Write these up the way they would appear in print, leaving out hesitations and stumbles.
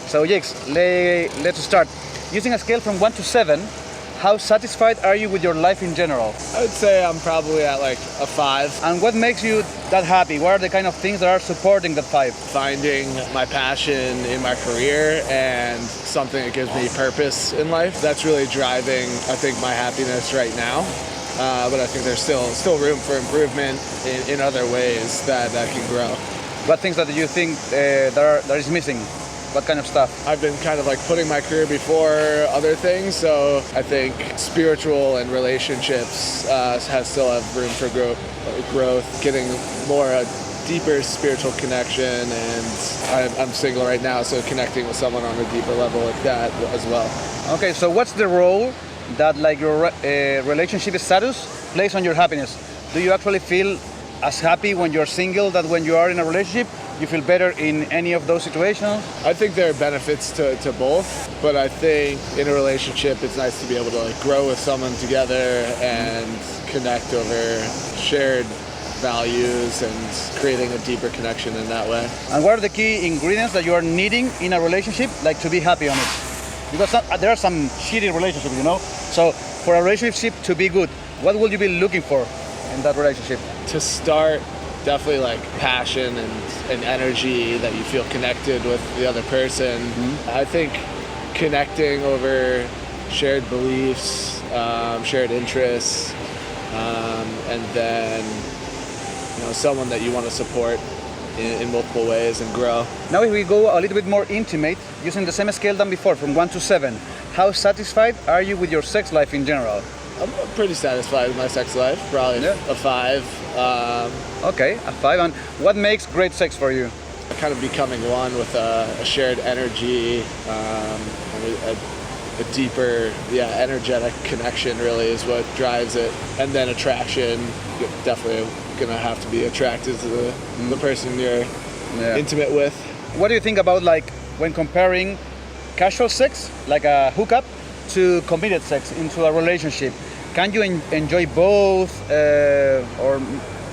So Jix, let's start. Using a scale from 1 to 7, how satisfied are you with your life in general? I would say I'm probably at like a 5. And what makes you that happy? What are the kind of things that are supporting that 5? Finding my passion in my career and something that gives me purpose in life. That's really driving, I think, my happiness right now. But I think there's still room for improvement in other ways that can grow. What things that you think that is missing? What kind of stuff? I've been kind of like putting my career before other things, so I think spiritual and relationships still have room for growth, getting more a deeper spiritual connection, and I'm single right now, so connecting with someone on a deeper level like that as well. Okay, so what's the role that like your relationship status plays on your happiness? Do you actually feel as happy when you're single that when you are in a relationship? You feel better in any of those situations? I think there are benefits to both, but I think in a relationship it's nice to be able to like grow with someone together and connect over shared values and creating a deeper connection in that way. And what are the key ingredients that you are needing in a relationship, like to be happy on it? Because there are some shitty relationships, you know? So for a relationship to be good, what will you be looking for in that relationship? To start, definitely like passion and energy, that you feel connected with the other person. Mm-hmm. I think connecting over shared beliefs, shared interests, and then someone that you want to support in multiple ways and grow. Now if we go a little bit more intimate, using the same scale than before, from 1 to 7, how satisfied are you with your sex life in general? I'm pretty satisfied with my sex life, probably a 5. Okay, a 5. And what makes great sex for you? Kind of becoming one with a shared energy, a deeper, energetic connection really is what drives it. And then attraction, you're definitely gonna have to be attracted to the person you're intimate with. What do you think about like when comparing casual sex, like a hookup, to committed sex into a relationship? Can you enjoy both, or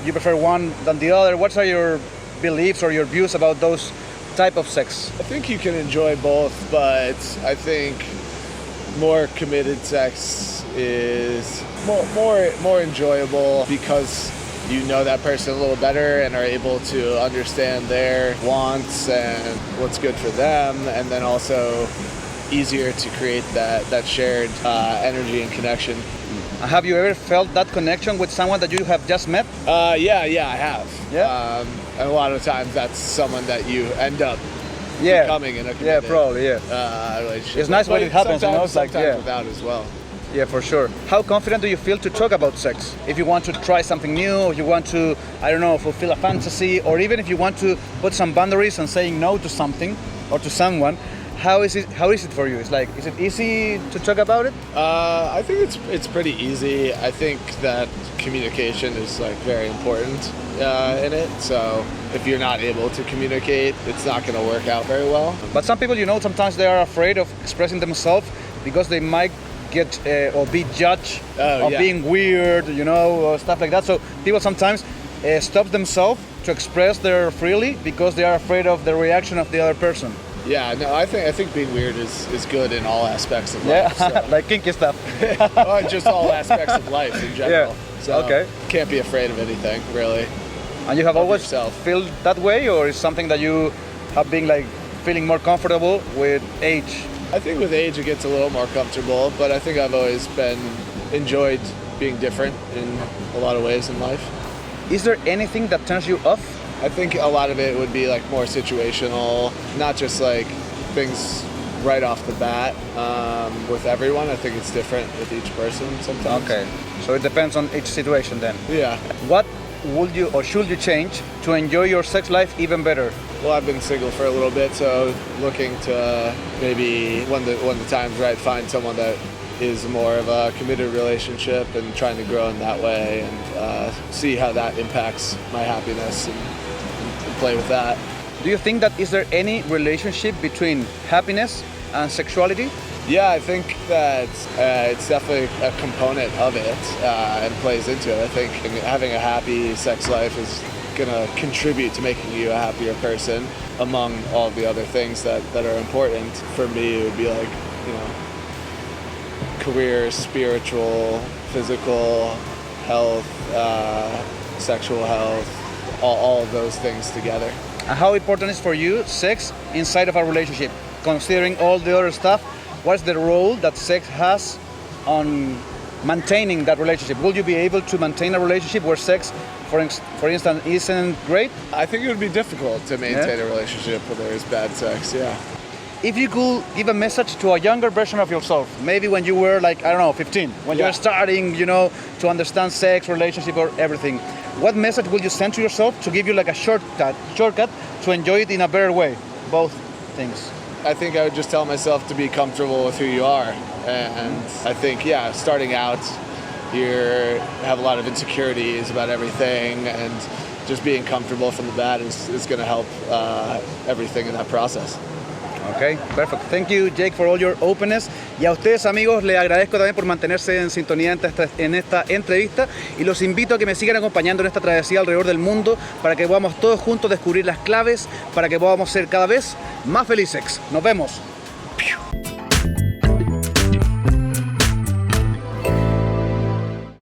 you prefer one than the other? What are your beliefs or your views about those type of sex? I think you can enjoy both, but I think more committed sex is more enjoyable because you know that person a little better and are able to understand their wants and what's good for them, and then also easier to create that shared energy and connection. Have you ever felt that connection with someone that you have just met? Yeah, I have. Yeah. And a lot of times that's someone that you end up becoming in a committed relationship. It's nice when it happens, sometimes like without as well. Yeah, for sure. How confident do you feel to talk about sex? If you want to try something new, if you want to, fulfill a fantasy, or even if you want to put some boundaries and saying no to something or to someone, how is it for you? Is it easy to talk about it? I think it's pretty easy. I think that communication is like very important in it. So if you're not able to communicate, it's not going to work out very well. But some people, sometimes they are afraid of expressing themselves because they might get or be judged being weird, or stuff like that. So people sometimes stop themselves to express their freely because they are afraid of the reaction of the other person. Yeah, no, I think being weird is good in all aspects of life. Yeah, so. like kinky stuff. Just all aspects of life in general. Yeah. So can't be afraid of anything, really. And you have always felt that way, or is something that you have been like feeling more comfortable with age? I think with age it gets a little more comfortable, but I think I've always enjoyed being different in a lot of ways in life. Is there anything that turns you off? I think a lot of it would be like more situational, not just like things right off the bat with everyone. I think it's different with each person sometimes. Okay, so it depends on each situation then. Yeah. What would you or should you change to enjoy your sex life even better? Well, I've been single for a little bit, so looking to maybe when the time's right, find someone that is more of a committed relationship and trying to grow in that way and see how that impacts my happiness and play with that. Do you think that is there any relationship between happiness and sexuality? Yeah, I think that it's definitely a component of it and plays into it. I think having a happy sex life is gonna contribute to making you a happier person among all the other things that are important. For me, it would be like, you know, career, spiritual, physical health, sexual health, all of those things together. And how important is for you sex inside of a relationship? Considering all the other stuff, what's the role that sex has on maintaining that relationship? Will you be able to maintain a relationship where sex, for instance, isn't great? I think it would be difficult to maintain a relationship where there is bad sex, yeah. If you could give a message to a younger version of yourself, maybe when you were like, I don't know, 15, when you were starting, you know, to understand sex, relationship, or everything, what message would you send to yourself to give you like a shortcut to enjoy it in a better way, both things? I think I would just tell myself to be comfortable with who you are. And I think, yeah, starting out, you have a lot of insecurities about everything, and just being comfortable from the bat is going to help everything in that process. Ok, perfect. Thank you, Jake, for all your openness. Y a ustedes, amigos, les agradezco también por mantenerse en sintonía en esta entrevista, y los invito a que me sigan acompañando en esta travesía alrededor del mundo para que podamos todos juntos descubrir las claves para que podamos ser cada vez más felices. Nos vemos.